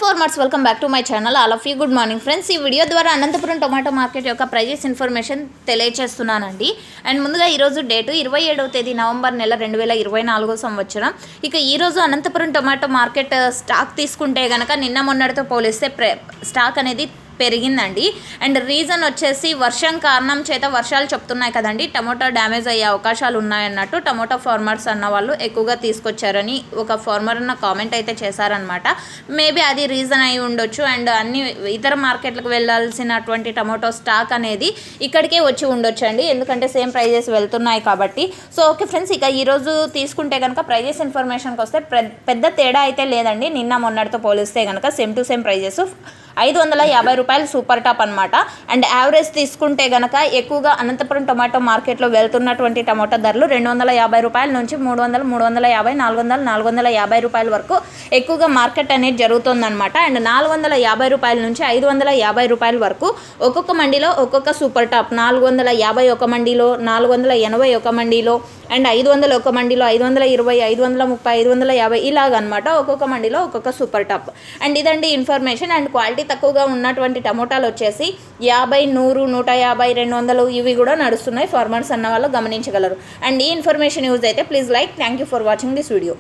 Farmers welcome back to my channel. All of you good morning friends. ఈ video ద్వారా Anantapuram tomato market యొక్క prices information తెలియజేస్తున్నానండి. And ముందుగా ఈరోజు date 27వ తేదీ November నెల 2024 సంవత్సరం. ఇక ఈరోజు అనంతపురం టొమాటో మార్కెట్ స్టాక్ తీసుకుంటే కనుక నిన్న మొన్నటితో పోలిస్తే స్టాక్ అనేది పెరిగిందండి. అండ్ రీజన్ వచ్చేసి వర్షం కారణం చేత వర్షాలు చెప్తున్నాయి కదండి, టమోటా డ్యామేజ్ అయ్యే అవకాశాలు ఉన్నాయన్నట్టు టమోటా ఫార్మర్స్ అన్న వాళ్ళు ఎక్కువగా తీసుకొచ్చారని ఒక ఫార్మర్ అన్న కామెంట్ అయితే చేశారనమాట. మేబీ అది రీజన్ అయి ఉండొచ్చు. అండ్ అన్ని ఇతర మార్కెట్లకు వెళ్ళాల్సినటువంటి టమోటో స్టాక్ అనేది ఇక్కడికే వచ్చి ఉండొచ్చు అండి, ఎందుకంటే సేమ్ ప్రైజెస్ వెళ్తున్నాయి కాబట్టి. సో ఓకే ఫ్రెండ్స్, ఇక ఈరోజు తీసుకుంటే కనుక ప్రైజెస్ ఇన్ఫర్మేషన్కి వస్తే పెద్ద తేడా అయితే లేదండి. నిన్న మొన్నటితో పోలిస్తే కనుక సేమ్ టు సేమ్ ప్రైజెస్ 550 రూపాయలు సూపర్ టాప్ అనమాట. అండ్ యావరేజ్ తీసుకుంటే కనుక ఎక్కువగా అనంతపురం టొమాటో మార్కెట్లో వెళ్తున్నటువంటి టమాటో ధరలు 250 రూపాయల నుంచి 300, 350, 400, 450 రూపాయల వరకు ఎక్కువగా మార్కెట్ అనేది జరుగుతుందన్నమాట. అండ్ 450 రూపాయల నుంచి 550 రూపాయల వరకు ఒక్కొక్క మండీలో ఒక్కొక్క సూపర్ టాప్. 450 ఒక మండీలో, 480 ఒక మండీలో, అండ్ 500 ఒక మండీలో, 520, 530, 550 ఇలాగనమాట. ఒక్కొక్క మండీలో ఒక్కొక్క సూపర్ టాప్. అండ్ ఇదండి ఇన్ఫర్మేషన్. అండ్ క్వాలిటీ తక్కువగా ఉన్నటువంటి టమోటాలు వచ్చేసి 50, 100, 150, 200 ఇవి కూడా నడుస్తున్నాయి. ఫార్మర్స్ అన్న వాళ్ళు గమనించగలరు. అండ్ ఈ ఇన్ఫర్మేషన్ యూజ్ అయితే please like. Thank you for watching this video.